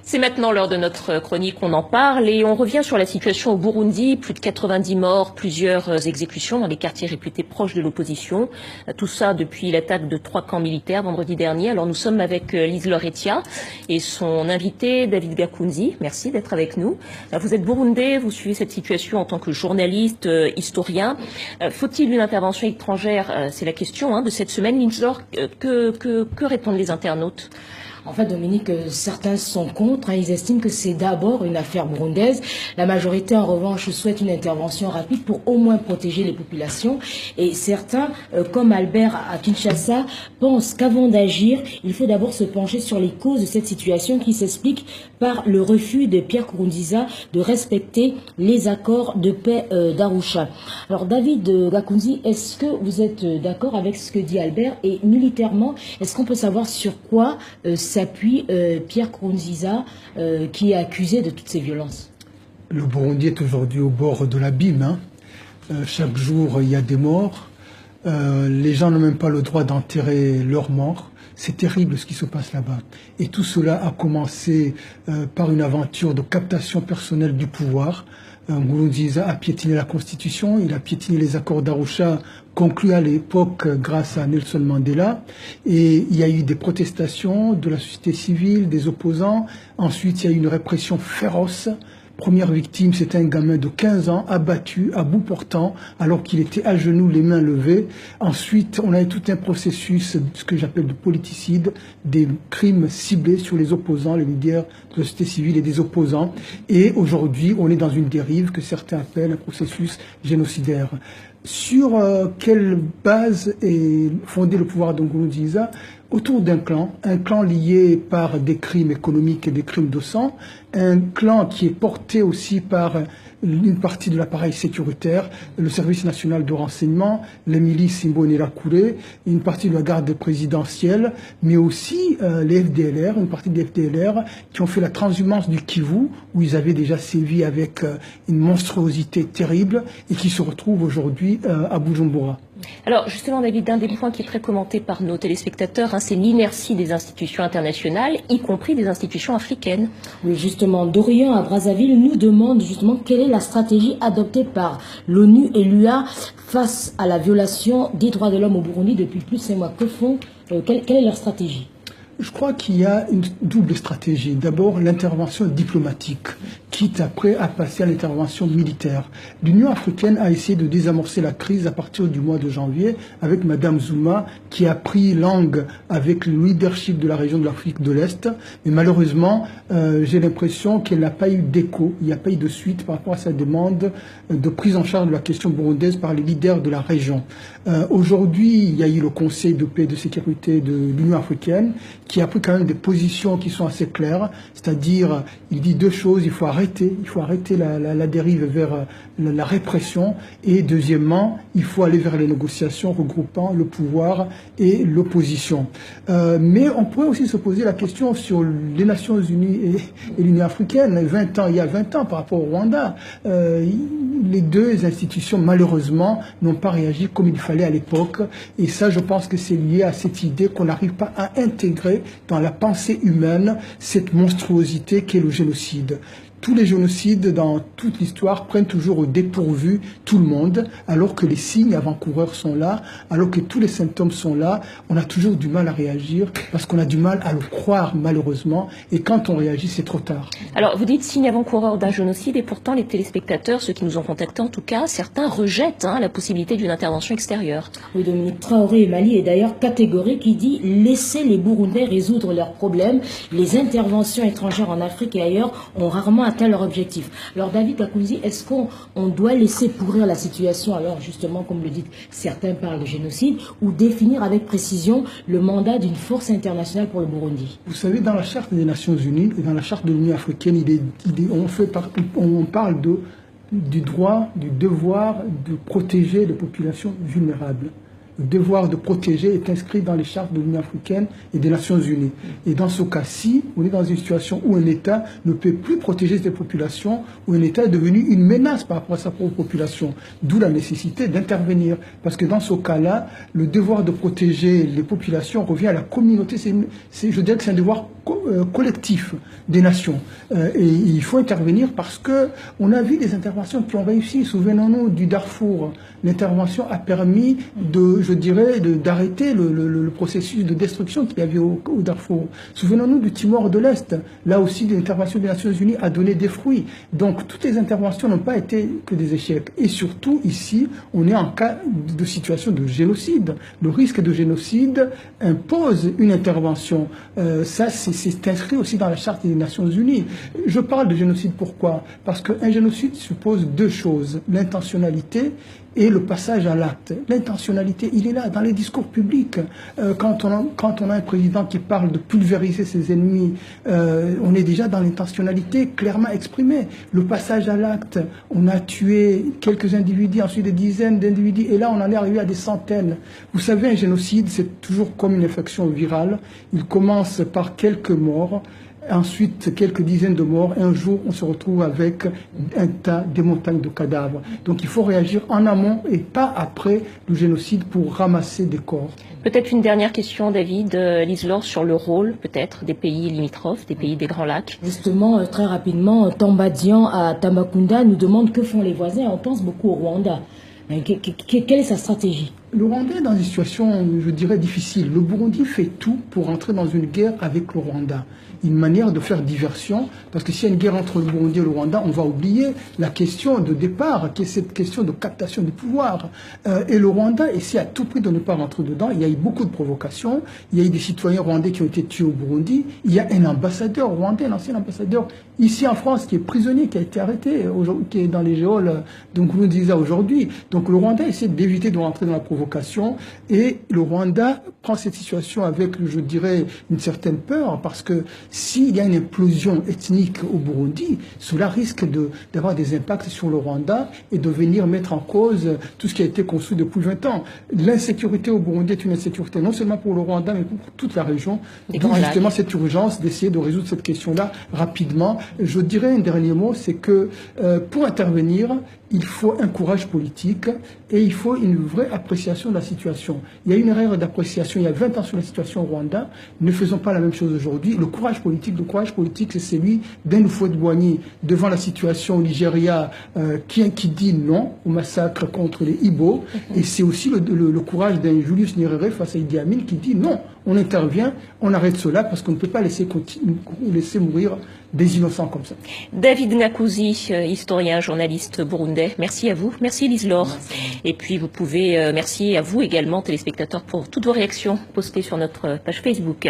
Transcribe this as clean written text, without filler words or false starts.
C'est maintenant l'heure de notre chronique, on en parle et on revient sur la situation au Burundi. Plus de 90 morts, plusieurs exécutions dans les quartiers réputés proches de l'opposition. Tout ça depuis l'attaque de 3 camps militaires vendredi dernier. Alors nous sommes avec Lise Loretia et son invité David Gakunzi. Merci d'être avec nous. Vous êtes burundais, vous suivez cette situation en tant que journaliste, historien. Faut-il une intervention étrangère? C'est la question de cette semaine. Lise Lore, que répondent les internautes? En fait, Dominique, certains sont contre. Ils estiment que c'est d'abord une affaire burundaise. La majorité, en revanche, souhaite une intervention rapide pour au moins protéger les populations. Et certains, comme Albert à Kinshasa, pensent qu'avant d'agir, il faut d'abord se pencher sur les causes de cette situation qui s'explique par le refus de Pierre Nkurunziza de respecter les accords de paix d'Arusha. Alors, David Gakunzi, est-ce que vous êtes d'accord avec ce que dit Albert? Et militairement, est-ce qu'on peut savoir sur quoi s'appuie Pierre Nkurunziza qui est accusé de toutes ces violences? Le Burundi est aujourd'hui au bord de l'abîme. Chaque jour, il y a des morts. Les gens n'ont même pas le droit d'enterrer leurs morts. C'est terrible ce qui se passe là-bas. Et tout cela a commencé par une aventure de captation personnelle du pouvoir. Nkurunziza a piétiné la Constitution, il a piétiné les accords d'Arusha conclus à l'époque grâce à Nelson Mandela. Et il y a eu des protestations de la société civile, des opposants. Ensuite, il y a eu une répression féroce. Première victime, c'était un gamin de 15 ans, abattu, à bout portant, alors qu'il était à genoux, les mains levées. Ensuite, on a eu tout un processus, ce que j'appelle de politicide, des crimes ciblés sur les opposants, les leaders de la société civile et des opposants. Et aujourd'hui, on est dans une dérive que certains appellent un processus génocidaire. Sur quelle base est fondé le pouvoir de Nkurunziza? Autour d'un clan, un clan lié par des crimes économiques et des crimes de sang, un clan qui est porté aussi par une partie de l'appareil sécuritaire, le service national de renseignement, les milices Imbonerakure, une partie de la garde présidentielle, mais aussi les FDLR, une partie des FDLR qui ont fait la transhumance du Kivu, où ils avaient déjà sévi avec une monstruosité terrible et qui se retrouvent aujourd'hui à Bujumbura. Alors justement, David, un des points qui est très commenté par nos téléspectateurs, c'est l'inertie des institutions internationales, y compris des institutions africaines. Oui, justement, Dorian à Brazzaville nous demande justement quelle est la stratégie adoptée par l'ONU et l'UA face à la violation des droits de l'homme au Burundi depuis plus de 5 mois. Que font, quelle est leur stratégie? Je crois qu'il y a une double stratégie. D'abord, l'intervention diplomatique, quitte après à passer à l'intervention militaire. L'Union africaine a essayé de désamorcer la crise à partir du mois de janvier avec Madame Zuma, qui a pris langue avec le leadership de la région de l'Afrique de l'Est. Mais malheureusement, j'ai l'impression qu'elle n'a pas eu d'écho, il n'y a pas eu de suite par rapport à sa demande de prise en charge de la question burundaise par les leaders de la région. Aujourd'hui, il y a eu le Conseil de paix et de sécurité de l'Union africaine, qui a pris quand même des positions qui sont assez claires, c'est-à-dire, il dit deux choses: il faut arrêter la dérive vers la répression, et deuxièmement, il faut aller vers les négociations regroupant le pouvoir et l'opposition. Mais on pourrait aussi se poser la question sur les Nations Unies et l'Union africaine. Il y a 20 ans par rapport au Rwanda, les deux institutions, malheureusement, n'ont pas réagi comme il fallait à l'époque, et ça, je pense que c'est lié à cette idée qu'on n'arrive pas à intégrer dans la pensée humaine cette monstruosité qu'est le génocide. Tous les génocides dans toute l'histoire prennent toujours au dépourvu tout le monde, alors que les signes avant-coureurs sont là, alors que tous les symptômes sont là. On a toujours du mal à réagir parce qu'on a du mal à le croire, malheureusement, et quand on réagit, c'est trop tard. Alors, vous dites signes avant-coureurs d'un génocide, et pourtant les téléspectateurs, ceux qui nous ont contactés en tout cas, certains rejettent la possibilité d'une intervention extérieure. Oui, Dominique Traoré et Mali est d'ailleurs catégorique, qui dit laisser les Burundais résoudre leurs problèmes. Les interventions étrangères en Afrique et ailleurs ont rarement atteint leur objectif. Alors David Gakunzi, est-ce qu'on doit laisser pourrir la situation, alors justement, comme le dites, certains parlent de génocide, ou définir avec précision le mandat d'une force internationale pour le Burundi? Vous savez, dans la charte des Nations Unies et dans la charte de l'Union africaine, on parle du droit, du devoir de protéger les populations vulnérables. Le devoir de protéger est inscrit dans les chartes de l'Union africaine et des Nations unies. Et dans ce cas-ci, on est dans une situation où un État ne peut plus protéger ses populations, où un État est devenu une menace par rapport à sa propre population. D'où la nécessité d'intervenir. Parce que dans ce cas-là, le devoir de protéger les populations revient à la communauté. Je dirais que c'est un devoir collectif des nations. Et il faut intervenir parce que on a vu des interventions qui ont réussi. Souvenons-nous du Darfour. L'intervention a permis d'arrêter le processus de destruction qu'il y avait au Darfour. Souvenons-nous du Timor de l'Est. Là aussi, l'intervention des Nations Unies a donné des fruits. Donc, toutes les interventions n'ont pas été que des échecs. Et surtout, ici, on est en cas de situation de génocide. Le risque de génocide impose une intervention. Ça, c'est inscrit aussi dans la Charte des Nations Unies. Je parle de génocide, pourquoi? Parce qu'un génocide suppose deux choses. L'intentionnalité et le passage à l'acte. L'intentionnalité, il est là, dans les discours publics. Quand on a un président qui parle de pulvériser ses ennemis, on est déjà dans l'intentionnalité clairement exprimée. Le passage à l'acte, on a tué quelques individus, ensuite des dizaines d'individus, et là on en est arrivé à des centaines. Vous savez, un génocide, c'est toujours comme une infection virale. Il commence par quelques morts, ensuite quelques dizaines de morts, et un jour on se retrouve avec des montagnes de cadavres. Donc il faut réagir en amont et pas après le génocide pour ramasser des corps. Peut-être une dernière question, David Lise-Laure, sur le rôle peut-être des pays limitrophes, des pays des Grands Lacs. Justement, très rapidement, Tambadian à Tambacounda nous demande que font les voisins. On pense beaucoup au Rwanda. Quelle est sa stratégie? Le Rwanda est dans une situation, je dirais, difficile. Le Burundi fait tout pour entrer dans une guerre avec le Rwanda. Une manière de faire diversion, parce que s'il y a une guerre entre le Burundi et le Rwanda, on va oublier la question de départ, qui est cette question de captation du pouvoir. Et le Rwanda essaie à tout prix de ne pas rentrer dedans. Il y a eu beaucoup de provocations. Il y a eu des citoyens rwandais qui ont été tués au Burundi. Il y a un ambassadeur rwandais, un ancien ambassadeur ici en France, qui est prisonnier, qui a été arrêté, qui est dans les geôles de Nkurunziza aujourd'hui. Donc le Rwanda essaie d'éviter de rentrer dans la provocation. Et le Rwanda prend cette situation avec, je dirais, une certaine peur, parce que s'il y a une implosion ethnique au Burundi, cela risque d'avoir des impacts sur le Rwanda et de venir mettre en cause tout ce qui a été construit depuis 20 ans. L'insécurité au Burundi est une insécurité non seulement pour le Rwanda, mais pour toute la région. D'où justement cette urgence d'essayer de résoudre cette question-là rapidement. Je dirais un dernier mot, c'est que pour intervenir, il faut un courage politique et il faut une vraie appréciation de la situation. Il y a une erreur d'appréciation il y a 20 ans sur la situation au Rwanda. Ne faisons pas la même chose aujourd'hui. Le courage politique, c'est celui d'Houphouët-Boigny devant la situation au Nigeria qui dit non au massacre contre les Igbo. Et c'est aussi le courage d'un Julius Nyerere face à Idi Amin qui dit non, on intervient, on arrête cela parce qu'on ne peut pas laisser mourir des innocents comme ça. David Ngakuzi, historien, journaliste burundais, merci à vous. Merci Lise-Laure. Et puis vous pouvez, merci à vous également téléspectateurs pour toutes vos réactions postées sur notre page Facebook.